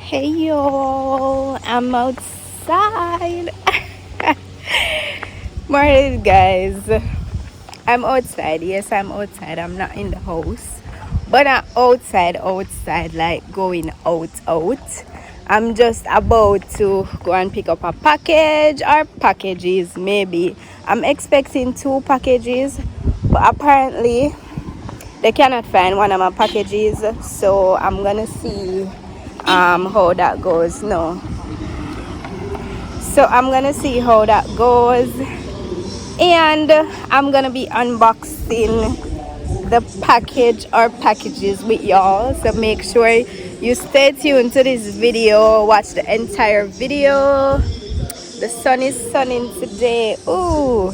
Hey y'all, I'm outside. Morning guys. I'm outside. Yes, I'm outside. I'm not in the house. But I'm outside, like going out. I'm just about to go and pick up a package or packages, maybe. I'm expecting 2 packages, but apparently they cannot find one of my packages, so I'm gonna see how that goes. No, so I'm gonna see how that goes, and I'm gonna be unboxing the package or packages with y'all, so make sure you stay tuned to this video, watch the entire video. The sun is sunning today. Ooh,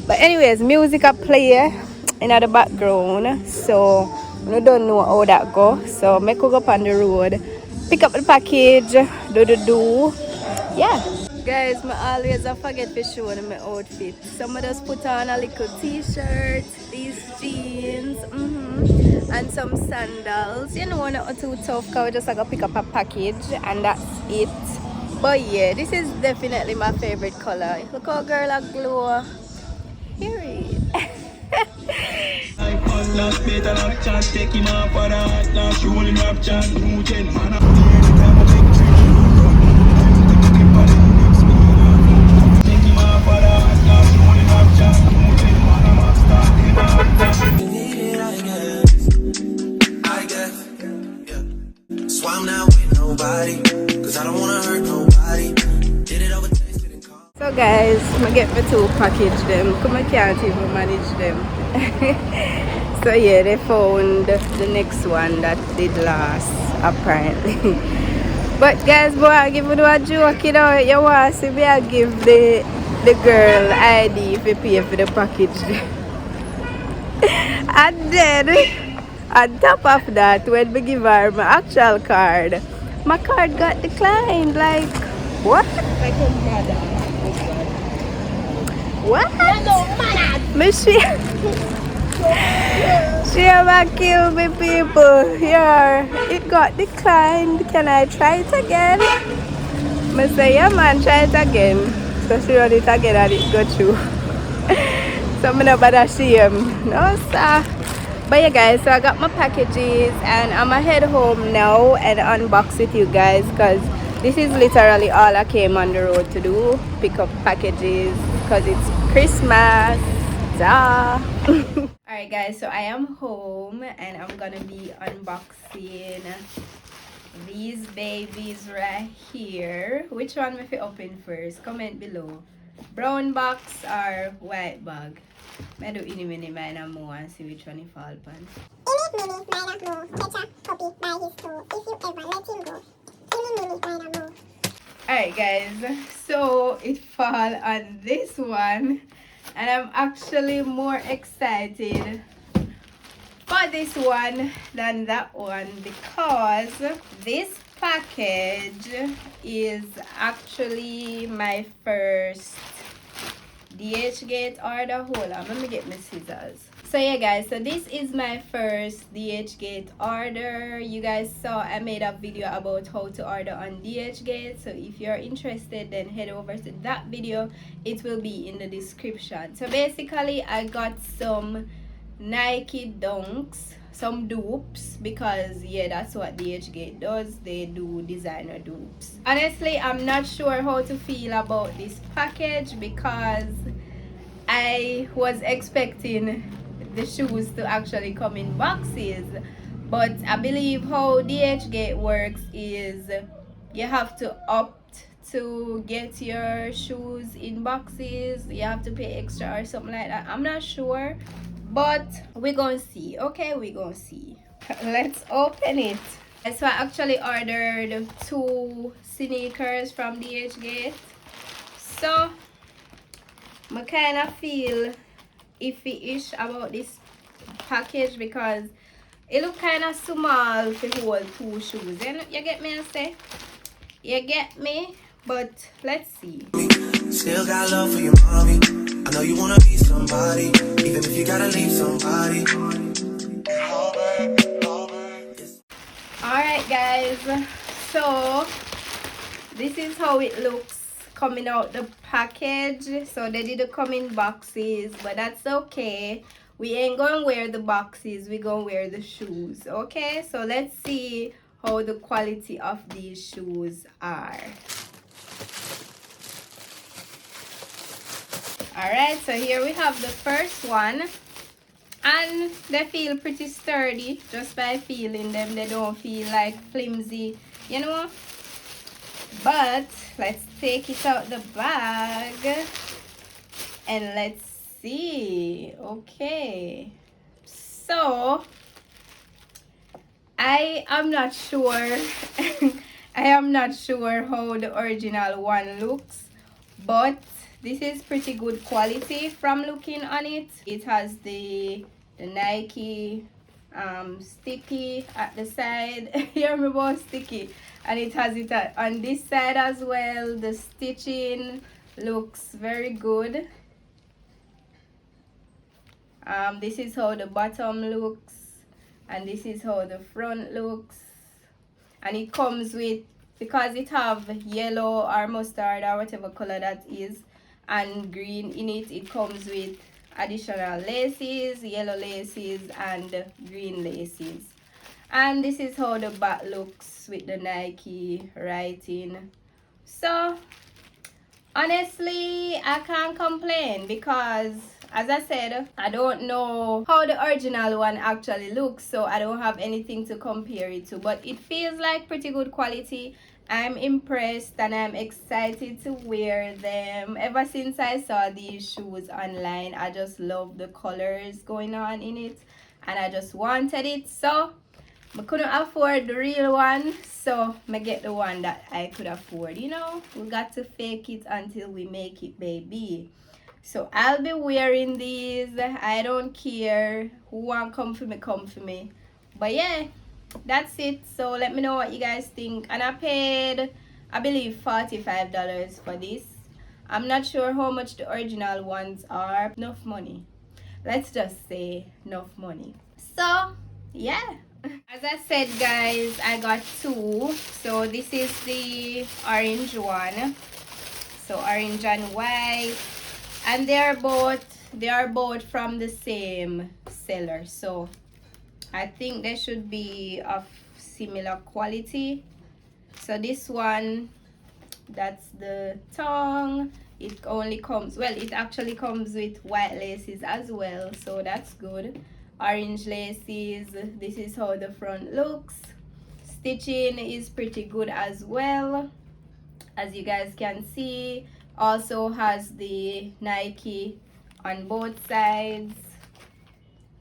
but anyways, music I play in the background, so I don't know how that go. So make go up on the road, pick up the package, do. Yeah. Guys, I always forget to show them my outfit. Some of us put on a little t-shirt, these jeans, and some sandals. You know, not too tough because we just gotta pick up a package and that's it. But yeah, this is definitely my favorite color. Look how girl a glow. Period. So I'm not with nobody, cause I don't wanna hurt nobody. Did it over taste, didn't call. So guys, I get me 2 package them, because I can't even manage them. So yeah, they found the next one that did last, apparently. But guys, boy, I give you a joke, you know, you want to see me, I give the girl ID if you pay for the package. And then on top of that, when we give her my actual card, my card got declined. Like, what? Like your mother. What? Me she ever kill me, people. Here, it got declined. Can I try it again? Me say, yeah man, try it again. So she run it again and it go through. So I'm not bother shame. No sir. But yeah guys, so I got my packages and I'm gonna head home now and unbox with you guys, because this is literally all I came on the road to do, pick up packages, because it's Christmas. Duh. Alright guys, so I am home and I'm gonna be unboxing these babies right here. Which one will I open first? Comment below. Brown box or white bag? I do any mini mine and more and see which one he fall upon. Mini mine and more. Catch a puppy by his toe. If you ever let him go. Mini mine and more. Alright guys, so it fall on this one and I'm actually more excited for this one than that one, because this package is actually my first DHGate order. Hold on, let me get my scissors. So yeah guys, so this is my first DHGate order. You guys saw I made a video about how to order on DHGate, so if you're interested then head over to that video. It will be in the description. So basically I got some Nike Dunks, some dupes, because yeah, that's what DHGate does. They do designer dupes. Honestly, I'm not sure how to feel about this package, because I was expecting the shoes to actually come in boxes, but I believe how DHGate works is you have to opt to get your shoes in boxes. You have to pay extra or something like that. I'm not sure, but we're gonna see. Okay, we're gonna see. Let's open it. So I actually ordered 2 sneakers from DHGate, so I kind of feel iffy-ish about this package, because it look kind of small to hold 2 shoes. You get me, I say? You get me? But let's see. Still got love for your mommy. I know you wanna be somebody, even if you gotta leave somebody. Alright guys, So this is how it looks coming out the package. So they didn't come in boxes, but that's okay. We ain't gonna wear the boxes, we gonna wear the shoes. Okay, so let's see how the quality of these shoes are. Alright, so here we have the first one, and they feel pretty sturdy just by feeling them. They don't feel like flimsy, you know. But let's take it out the bag and let's see. Okay, so I am not sure I am not sure how the original one looks, but this is pretty good quality from looking on it. It has the Nike sticky at the side. You remember about sticky, and it has it on this side as well. The stitching looks very good. This is how the bottom looks, and this is how the front looks. And it comes with, because it have yellow or mustard or whatever color that is, and green in it, it comes with additional laces, yellow laces and green laces. And this is how the back looks with the Nike writing. So honestly, I can't complain, because as I said, I don't know how the original one actually looks, so I don't have anything to compare it to, but it feels like pretty good quality. I'm impressed and I'm excited to wear them. Ever since I saw these shoes online, I just love the colors going on in it, and I just wanted it. So I couldn't afford the real one, so I get the one that I could afford. You know, we got to fake it until we make it, baby. So I'll be wearing these. I don't care who want come for me, come for me. But yeah, that's it. So let me know what you guys think. And I paid, I believe, $45 for this. I'm not sure how much the original ones are. Enough money. Let's just say enough money. So yeah, as I said, guys, I got two. So this is the orange one, so orange and white, and they are both from the same seller, so I think they should be of similar quality. So this one, that's the tongue. It only comes, well, it actually comes with white laces as well, so that's good. Orange laces. This is how the front looks. Stitching is pretty good as well, as you guys can see. Also has the Nike on both sides,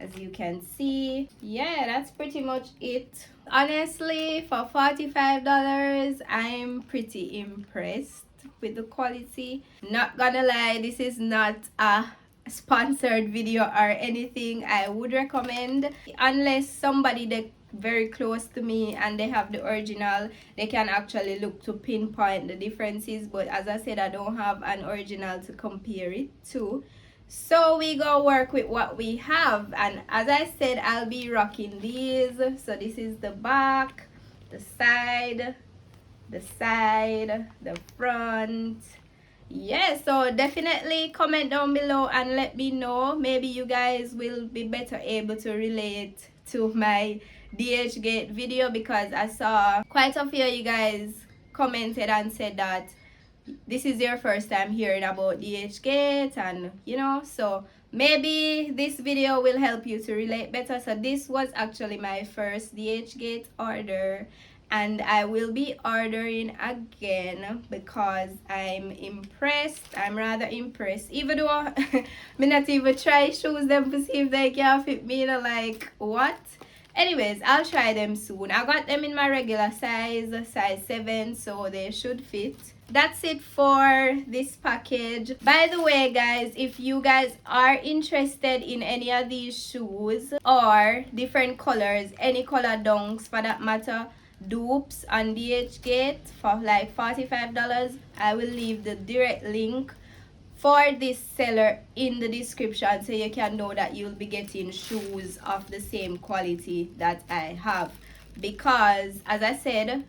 as you can see. Yeah, that's pretty much it. Honestly, for $45, I'm pretty impressed with the quality. Not gonna lie, this is not a sponsored video or anything. I would recommend, unless somebody that very close to me and they have the original, they can actually look to pinpoint the differences. But as I said, I don't have an original to compare it to, so we go work with what we have. And as I said, I'll be rocking these. So this is the back, the side, the front. Yeah, so definitely comment down below and let me know. Maybe you guys will be better able to relate to my DHGate video, because I saw quite a few of you guys commented and said that this is your first time hearing about DHGate, and you know, so maybe this video will help you to relate better. So this was actually my first DHGate order, and I will be ordering again because I'm impressed. I'm rather impressed, even though me not even try shoes them to see if they can fit me, you know, like what. Anyways, I'll try them soon. I got them in my regular size 7, so they should fit. That's it for this package. By the way, guys, if you guys are interested in any of these shoes or different colors, any color dunks for that matter, dupes on DHGate for like $45, I will leave the direct link for this seller in the description, so you can know that you'll be getting shoes of the same quality that I have. Because as I said,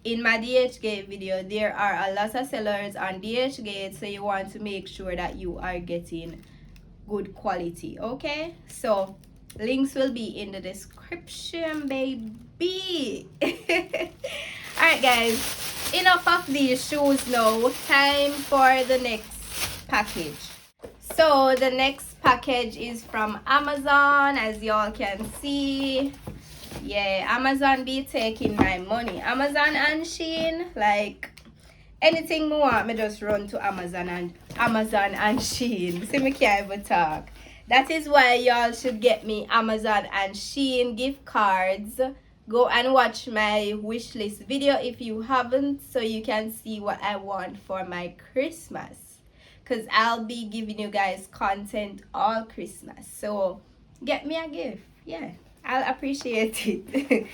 in my DHGate video, there are a lot of sellers on DHGate, so you want to make sure that you are getting good quality. Okay, so links will be in the description, baby. All right, guys, enough of these shoes now. Time for the next package. So the next package is from Amazon, as y'all can see. Yeah, Amazon be taking my money. Amazon and Shein, like anything me want, me just run to Amazon and Shein. See, me can't even talk. That is why y'all should get me Amazon and Shein gift cards. Go and watch my wish list video if you haven't, so you can see what I want for my Christmas. Because I'll be giving you guys content all Christmas. So get me a gift. Yeah, I'll appreciate it.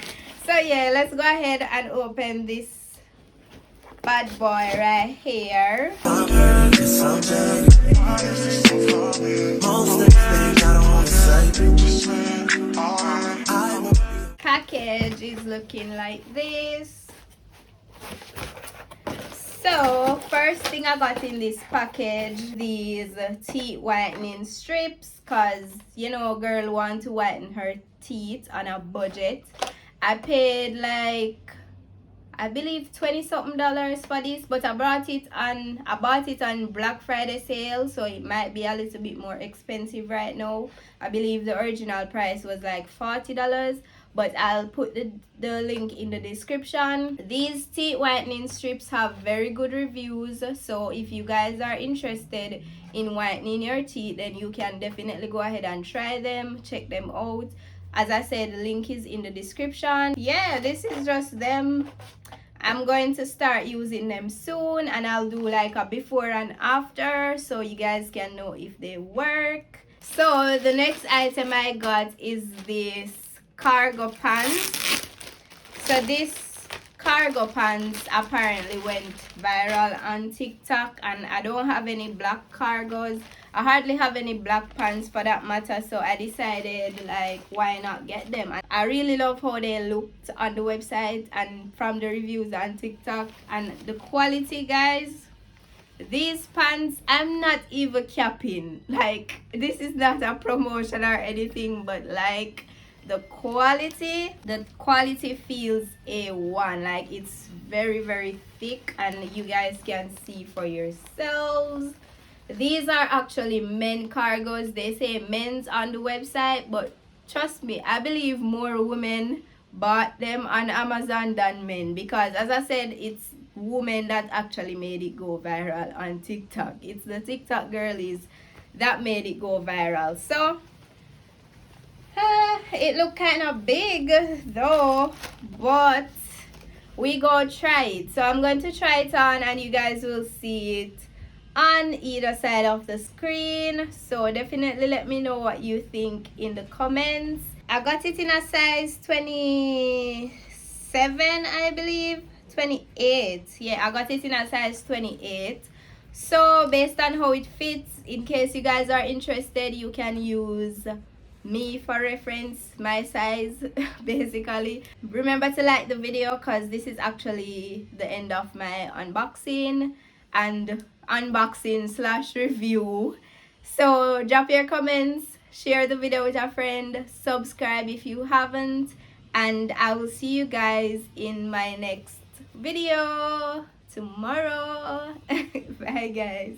So yeah, let's go ahead and open this bad boy right here. Package is looking like this. So first thing I got in this package, these teeth whitening strips, cause you know girl want to whiten her teeth on a budget. I paid like, I believe $20 something for this, but I bought it on Black Friday sale, so it might be a little bit more expensive right now. I believe the original price was like $40, but I'll put the link in the description. These teeth whitening strips have very good reviews, so if you guys are interested in whitening your teeth, then you can definitely go ahead and try them, check them out. As I said, the link is in the description. Yeah, this is just them. I'm going to start using them soon, and I'll do like a before and after so you guys can know if they work. So the next item I got is this cargo pants. So this cargo pants apparently went viral on TikTok, and I don't have any black cargos. I hardly have any black pants for that matter, so I decided like why not get them. I really love how they looked on the website and from the reviews on TikTok, and the quality, guys. These pants, I'm not even capping, like this is not a promotion or anything, but like the quality feels A1. Like it's very thick, and you guys can see for yourselves. These are actually men cargos. They say men's on the website, but trust me, I believe more women bought them on Amazon than men, because as I said, it's women that actually made it go viral on TikTok. It's the TikTok girlies that made it go viral. So it looked kind of big though, but we go try it. So I'm going to try it on, and you guys will see it on either side of the screen. So definitely let me know what you think in the comments. I got it in a size 27, I believe. 28. Yeah, I got it in a size 28. So based on how it fits, in case you guys are interested, you can use me for reference, my size basically. Remember to like the video, because this is actually the end of my unboxing and unboxing / review. So drop your comments, share the video with a friend, subscribe if you haven't, and I will see you guys in my next video tomorrow. Bye guys.